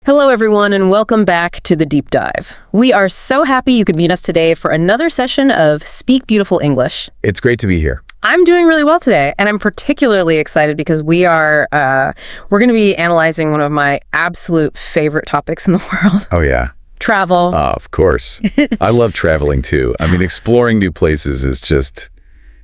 Hello, everyone, and welcome back to The Deep Dive. We are so happy you could meet us today for another session of Speak Beautiful English. It's great to be here. I'm doing really well today, and I'm particularly excited because we're going to be analyzing one of my absolute favorite topics in the world. Oh, yeah. Travel. Of course. I love traveling, too. I mean, exploring new places is just,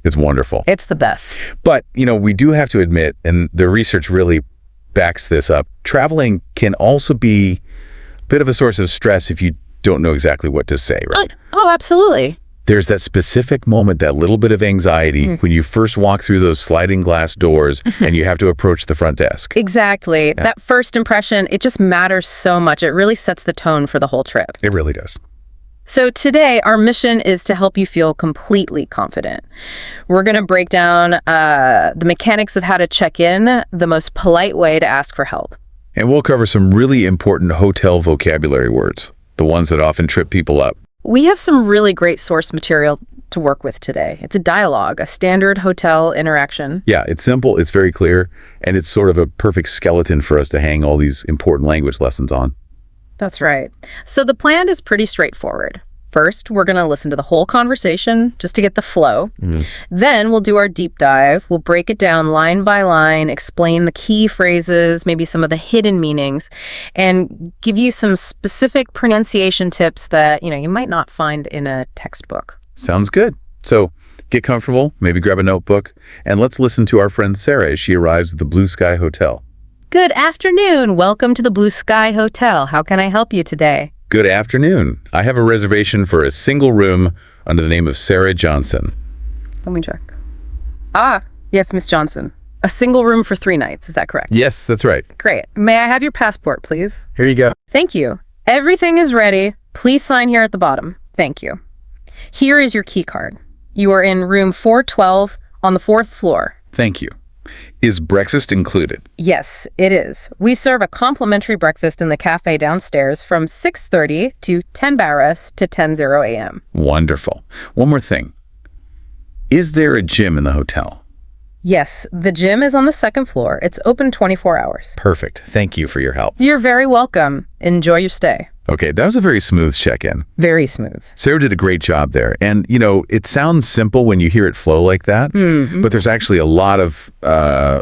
it's wonderful. It's the best. But, we do have to admit, and the research really backs this up, traveling can also be a bit of a source of stress if you don't know exactly what to say, right? Oh, absolutely. There's that specific moment, that little bit of anxiety when you first walk through those sliding glass doors and you have to approach the front desk. Exactly. Yeah. That first impression, it just matters so much. It really sets the tone for the whole trip. It really does. So today, our mission is to help you feel completely confident. We're going to break down the mechanics of how to check in, the most polite way to ask for help. And we'll cover some really important hotel vocabulary words, the ones that often trip people up. We have some really great source material to work with today. It's a dialogue, a standard hotel interaction. Yeah, it's simple, it's very clear, and it's sort of a perfect skeleton for us to hang all these important language lessons on. That's right. So the plan is pretty straightforward. First, we're going to listen to the whole conversation just to get the flow. Then we'll do our deep dive. We'll break it down line by line, explain the key phrases, maybe some of the hidden meanings, and give you some specific pronunciation tips that, you might not find in a textbook. Sounds good. So get comfortable, maybe grab a notebook, and let's listen to our friend Sarah as she arrives at the Blue Sky Hotel. Good afternoon. Welcome to the Blue Sky Hotel. How can I help you today? Good afternoon. I have a reservation for a single room under the name of Sarah Johnson. Let me check. Yes, Miss Johnson. A single room for 3 nights. Is that correct? Yes, that's right. Great. May I have your passport, please? Here you go. Thank you. Everything is ready. Please sign here at the bottom. Thank you. Here is your key card. You are in room 412 on the 4th floor. Thank you. Is breakfast included? Yes, it is. We serve a complimentary breakfast in the cafe downstairs from 6:30 to 10 barras to 10:00 a.m. Wonderful. One more thing. Is there a gym in the hotel? Yes, the gym is on the 2nd floor. It's open 24 hours. Perfect. Thank you for your help. You're very welcome. Enjoy your stay. Okay, that was a very smooth check-in. Very smooth. Sarah did a great job there. And, it sounds simple when you hear it flow like that, but there's actually a lot of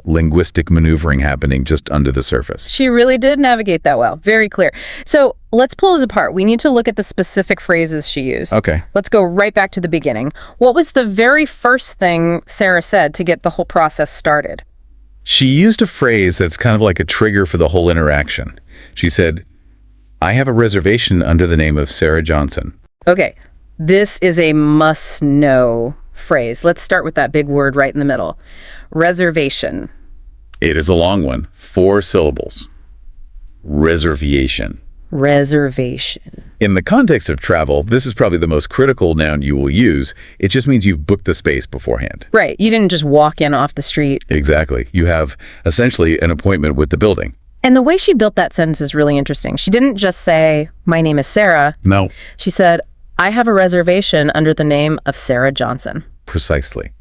linguistic maneuvering happening just under the surface. She really did navigate that well. Very clear. So let's pull this apart. We need to look at the specific phrases she used. Okay. Let's go right back to the beginning. What was the very first thing Sarah said to get the whole process started? She used a phrase that's kind of like a trigger for the whole interaction. She said, I have a reservation under the name of Sarah Johnson. Okay, this is a must-know phrase. Let's start with that big word right in the middle. Reservation. It is a long one. 4 syllables. Reservation. Reservation. In the context of travel, this is probably the most critical noun you will use. It just means you've booked the space beforehand. Right, you didn't just walk in off the street. Exactly. You have essentially an appointment with the building. And the way she built that sentence is really interesting. She didn't just say, my name is Sarah. No. She said, I have a reservation under the name of Sarah Johnson. Precisely.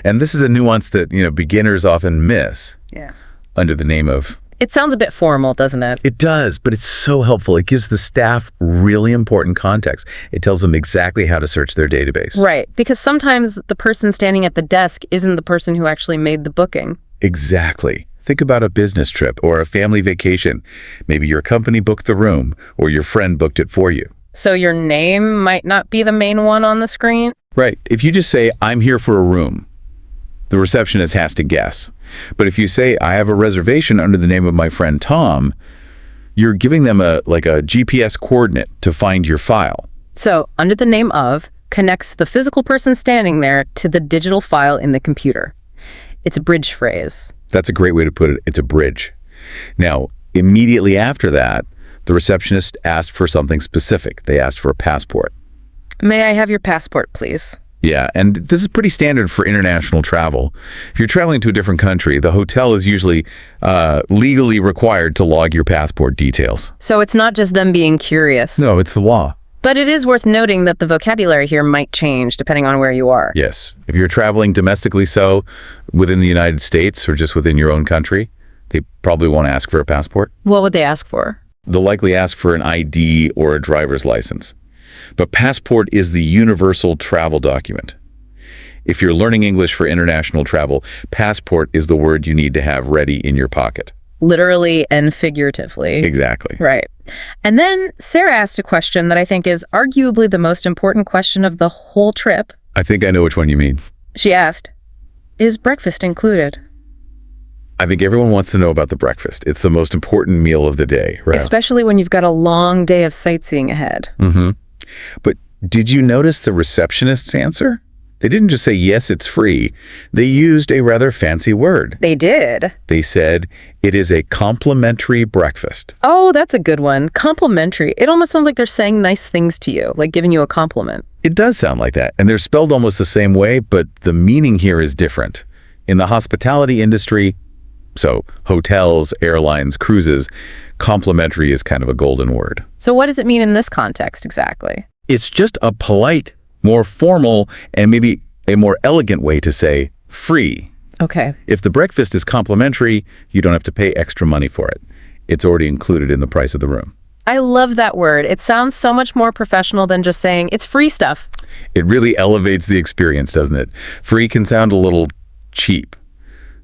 And this is a nuance that, beginners often miss. Yeah. Under the name of... It sounds a bit formal, doesn't it? It does, but it's so helpful. It gives the staff really important context. It tells them exactly how to search their database. Right, because sometimes the person standing at the desk isn't the person who actually made the booking. Exactly. Think about a business trip or a family vacation. Maybe your company booked the room or your friend booked it for you. So your name might not be the main one on the screen? Right. If you just say, I'm here for a room, the receptionist has to guess. But if you say, I have a reservation under the name of my friend Tom, you're giving them a GPS coordinate to find your file. So under the name of connects the physical person standing there to the digital file in the computer. It's a bridge phrase. That's a great way to put it. It's a bridge. Now, immediately after that, the receptionist asked for something specific. They asked for a passport. May I have your passport, please? Yeah, and this is pretty standard for international travel. If you're traveling to a different country, the hotel is usually legally required to log your passport details. So it's not just them being curious. No, it's the law. But it is worth noting that the vocabulary here might change depending on where you are. Yes. If you're traveling domestically within the United States or just within your own country, they probably won't ask for a passport. What would they ask for? they'll likely ask for an ID or a driver's license. But passport is the universal travel document. If you're learning English for international travel, passport is the word you need to have ready in your pocket. Literally and figuratively. Exactly. Right. And then Sarah asked a question that I think is arguably the most important question of the whole trip. I think I know which one you mean. She asked, "Is breakfast included?" I think everyone wants to know about the breakfast. It's the most important meal of the day, right? Especially when you've got a long day of sightseeing ahead. Mm-hmm. But did you notice the receptionist's answer? They didn't just say, yes, it's free. They used a rather fancy word. They did. They said, it is a complimentary breakfast. Oh, that's a good one. Complimentary. It almost sounds like they're saying nice things to you, like giving you a compliment. It does sound like that. And they're spelled almost the same way, but the meaning here is different. In the hospitality industry, so hotels, airlines, cruises, complimentary is kind of a golden word. So what does it mean in this context exactly? It's just a polite, more formal, and maybe a more elegant way to say free. Okay. If the breakfast is complimentary, you don't have to pay extra money for it. It's already included in the price of the room. I love that word. It sounds so much more professional than just saying it's free stuff. It really elevates the experience, doesn't it? Free can sound a little cheap.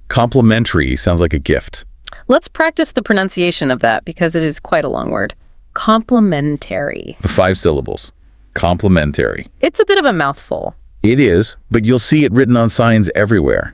Complimentary sounds like a gift. Let's practice the pronunciation of that because it is quite a long word. Complimentary. 5 syllables. Complimentary. It's a bit of a mouthful. It is, but you'll see it written on signs everywhere.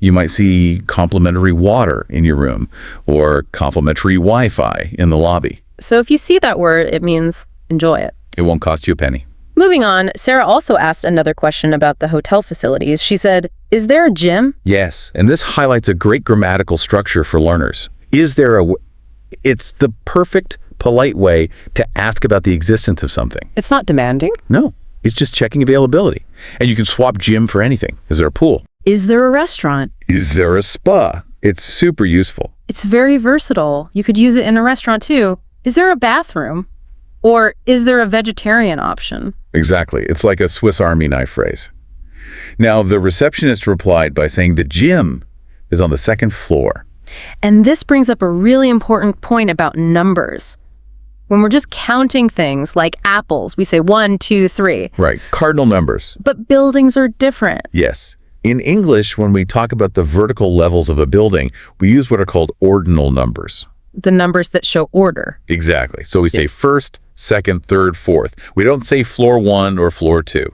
You might see complimentary water in your room or complimentary Wi-Fi in the lobby. So if you see that word, it means enjoy it. It won't cost you a penny. Moving on, Sarah also asked another question about the hotel facilities. She said, "Is there a gym?" Yes, and this highlights a great grammatical structure for learners. It's the perfect, polite way to ask about the existence of something. It's not demanding. No, it's just checking availability. And you can swap gym for anything. Is there a pool? Is there a restaurant? Is there a spa? It's super useful. It's very versatile. You could use it in a restaurant too. Is there a bathroom? Or is there a vegetarian option? Exactly. It's like a Swiss Army knife phrase. Now, the receptionist replied by saying the gym is on the 2nd floor. And this brings up a really important point about numbers. When we're just counting things like apples, we say 1, 2, 3. Right. Cardinal numbers. But buildings are different. Yes. In English, when we talk about the vertical levels of a building, we use what are called ordinal numbers. The numbers that show order. Exactly. So we say 1st, 2nd, 3rd, 4th. We don't say floor 1 or floor 2.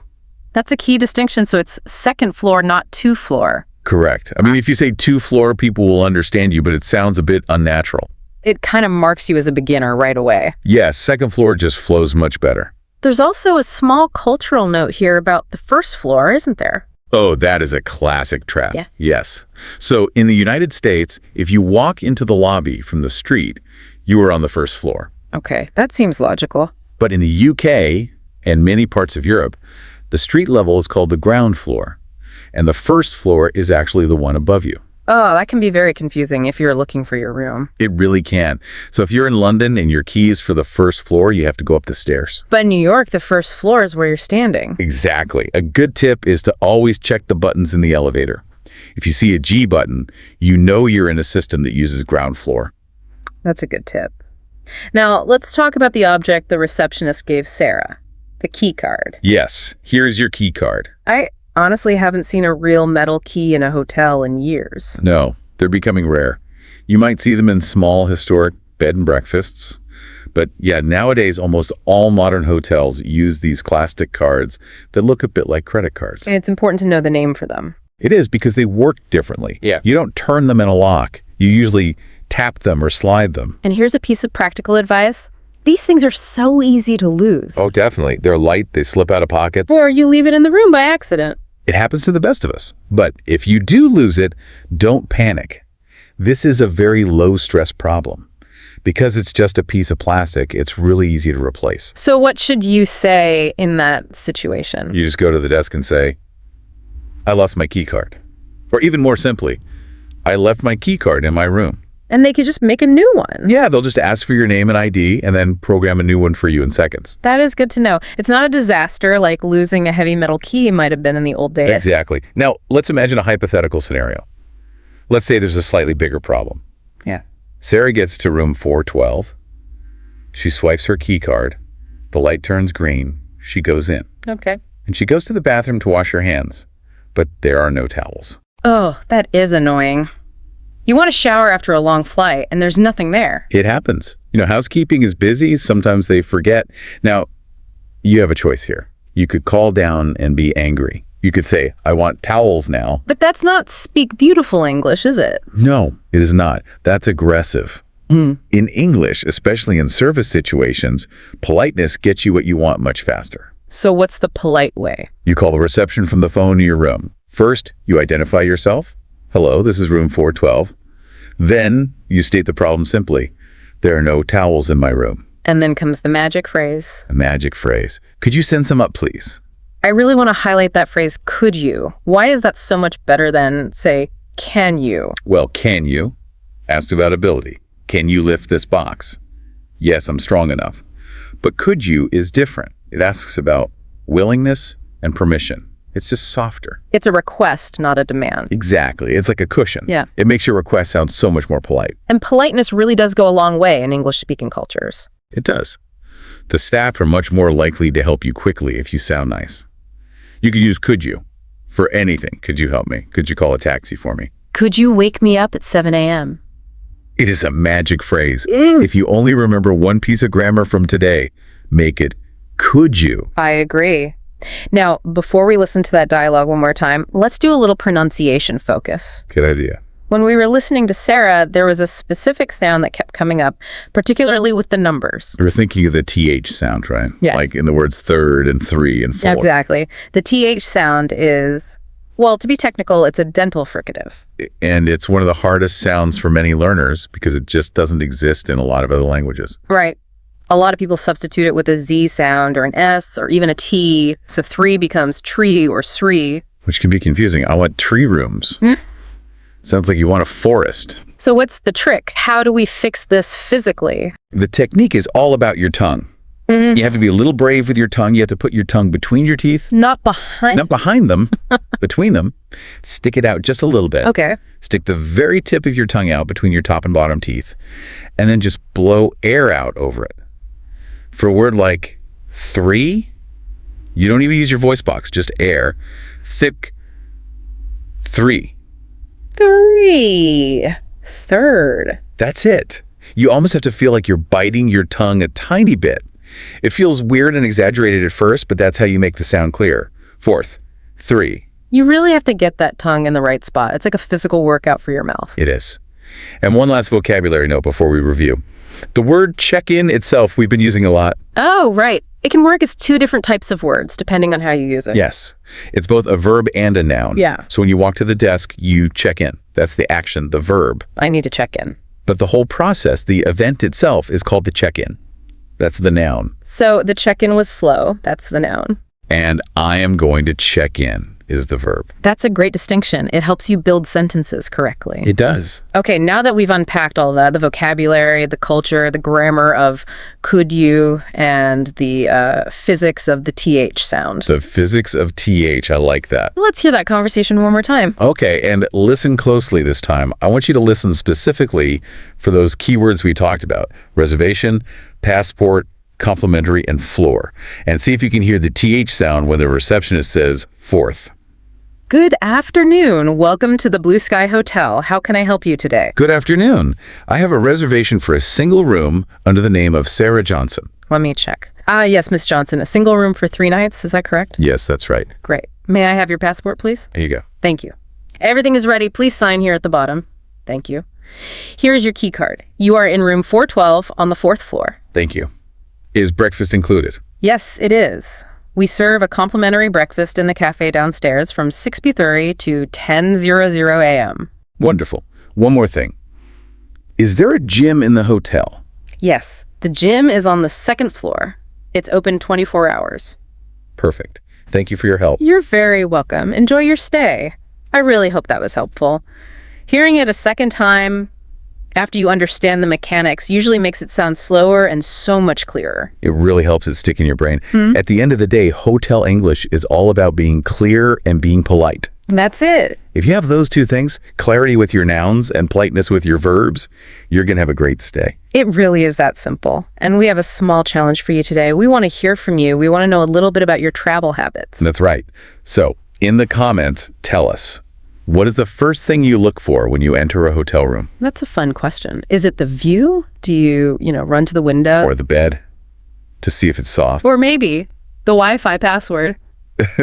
That's a key distinction. So it's 2nd floor, not 2 floor. Correct. I mean, if you say 2 floor, people will understand you, but it sounds a bit unnatural. It kind of marks you as a beginner right away. Yes, 2nd floor just flows much better. There's also a small cultural note here about the 1st floor, isn't there? Oh, that is a classic trap. Yeah. Yes. So in the United States, if you walk into the lobby from the street, you are on the 1st floor. Okay, that seems logical. But in the UK and many parts of Europe, the street level is called the ground floor, and the 1st floor is actually the one above you. Oh, that can be very confusing if you're looking for your room. It really can. So if you're in London and your key is for the 1st floor, you have to go up the stairs. But in New York, the 1st floor is where you're standing. Exactly. A good tip is to always check the buttons in the elevator. If you see a G button, you know you're in a system that uses ground floor. That's a good tip. Now, let's talk about the object the receptionist gave Sarah, the key card. Yes, here's your key card. I honestly haven't seen a real metal key in a hotel in years. No, they're becoming rare. You might see them in small historic bed and breakfasts. But yeah, nowadays almost all modern hotels use these plastic cards that look a bit like credit cards. And it's important to know the name for them. It is, because they work differently. Yeah. You don't turn them in a lock. You usually tap them or slide them. And here's a piece of practical advice. These things are so easy to lose. Oh, definitely. They're light. They slip out of pockets. Or you leave it in the room by accident. It happens to the best of us. But if you do lose it, don't panic. This is a very low-stress problem. Because it's just a piece of plastic, it's really easy to replace. So what should you say in that situation? You just go to the desk and say, I lost my key card. Or even more simply, I left my key card in my room. And they could just make a new one. Yeah, they'll just ask for your name and ID and then program a new one for you in seconds. That is good to know. It's not a disaster like losing a heavy metal key might have been in the old days. Exactly. Now, let's imagine a hypothetical scenario. Let's say there's a slightly bigger problem. Yeah. Sarah gets to room 412. She swipes her key card. The light turns green. She goes in. Okay. And she goes to the bathroom to wash her hands. But there are no towels. Oh, that is annoying. You want to shower after a long flight, and there's nothing there. It happens. Housekeeping is busy. Sometimes they forget. Now, you have a choice here. You could call down and be angry. You could say, I want towels now. But that's not speak beautiful English, is it? No, it is not. That's aggressive. In English, especially in service situations, politeness gets you what you want much faster. So what's the polite way? You call the reception from the phone in your room. First, you identify yourself. Hello, this is room 412. Then you state the problem simply. There are no towels in my room. And then comes the magic phrase. A magic phrase. Could you send some up, please? I really want to highlight that phrase, could you? Why is that so much better than, say, can you? Well, can you? Asked about ability. Can you lift this box? Yes, I'm strong enough. But could you is different. It asks about willingness and permission. It's just softer. It's a request, not a demand. Exactly. It's like a cushion. Yeah. It makes your request sound so much more polite. And politeness really does go a long way in English-speaking cultures. It does. The staff are much more likely to help you quickly if you sound nice. You could use could you for anything. Could you help me? Could you call a taxi for me? Could you wake me up at 7 a.m.? It is a magic phrase. If you only remember one piece of grammar from today, make it could you. I agree. Now, before we listen to that dialogue one more time, let's do a little pronunciation focus. Good idea. When we were listening to Sarah, there was a specific sound that kept coming up, particularly with the numbers. We're thinking of the TH sound, right? Yeah. Like in the words third and three and four. Exactly. The TH sound is, well, to be technical, it's a dental fricative. And it's one of the hardest sounds for many learners because it just doesn't exist in a lot of other languages. Right. A lot of people substitute it with a Z sound or an S or even a T. So 3 becomes tree or sri. Which can be confusing. I want tree rooms. Sounds like you want a forest. So what's the trick? How do we fix this physically? The technique is all about your tongue. You have to be a little brave with your tongue. You have to put your tongue between your teeth. Not behind. Not behind them, between them. Stick it out just a little bit. Okay. Stick the very tip of your tongue out between your top and bottom teeth. And then just blow air out over it. For a word like 3, you don't even use your voice box, just air. Thick 3. 3. Third. That's it. You almost have to feel like you're biting your tongue a tiny bit. It feels weird and exaggerated at first, but that's how you make the sound clear. 4th, 3. You really have to get that tongue in the right spot. It's like a physical workout for your mouth. It is. And one last vocabulary note before we review. The word check-in itself we've been using a lot. Oh, right. It can work as 2 different types of words, depending on how you use it. Yes. It's both a verb and a noun. Yeah. So when you walk to the desk, you check in. That's the action, the verb. I need to check in. But the whole process, the event itself, is called the check-in. That's the noun. So the check-in was slow. That's the noun. And I am going to check in is the verb. That's a great distinction. It helps you build sentences correctly. It does. Okay, now that we've unpacked all that, the vocabulary, the culture, the grammar of could you, and the physics of the TH sound. The physics of TH, I like that. Let's hear that conversation one more time. Okay, and listen closely this time. I want you to listen specifically for those keywords we talked about. Reservation, passport, complimentary, and floor. And see if you can hear the TH sound when the receptionist says 4th. Good afternoon. Welcome to the Blue Sky Hotel. How can I help you today? Good afternoon. I have a reservation for a single room under the name of Sarah Johnson. Let me check. Yes, Miss Johnson. A single room for 3 nights. Is that correct? Yes, that's right. Great. May I have your passport, please? There you go. Thank you. Everything is ready. Please sign here at the bottom. Thank you. Here is your key card. You are in room 412 on the 4th floor. Thank you. Is breakfast included? Yes, it is. We serve a complimentary breakfast in the cafe downstairs from 6:30 to 10:00 a.m. Wonderful. One more thing. Is there a gym in the hotel? Yes, the gym is on the 2nd floor. It's open 24 hours. Perfect. Thank you for your help. You're very welcome. Enjoy your stay. I really hope that was helpful. Hearing it a second time after you understand the mechanics usually makes it sound slower and so much clearer. It really helps it stick in your brain. At the end of the day, hotel English is all about being clear and being polite. That's it. If you have those two things, clarity with your nouns and politeness with your verbs, you're going to have a great stay. It really is that simple. And we have a small challenge for you today. We want to hear from you. We want to know a little bit about your travel habits. That's right. So, in the comments, tell us, what is the first thing you look for when you enter a hotel room? That's a fun question. Is it the view? Do you, run to the window? Or the bed to see if it's soft? Or maybe the Wi-Fi password.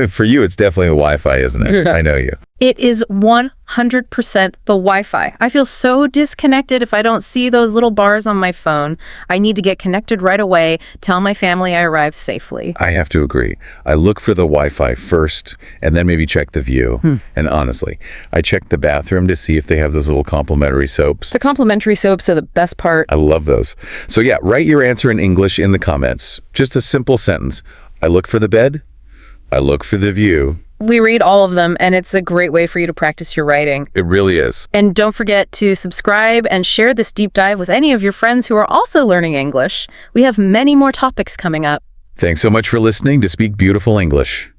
For you, it's definitely the Wi-Fi, isn't it? I know you. It is 100% the Wi-Fi. I feel so disconnected if I don't see those little bars on my phone. I need to get connected right away, tell my family I arrived safely. I have to agree. I look for the Wi-Fi first, and then maybe check the view. And honestly, I check the bathroom to see if they have those little complimentary soaps. The complimentary soaps are the best part. I love those. So yeah, write your answer in English in the comments. Just a simple sentence. I look for the bed. I look for the view. We read all of them, and it's a great way for you to practice your writing. It really is. And don't forget to subscribe and share this deep dive with any of your friends who are also learning English. We have many more topics coming up. Thanks so much for listening to Speak Beautiful English.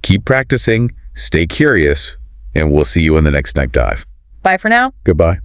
Keep practicing, stay curious, and we'll see you in the next deep dive. Bye for now. Goodbye.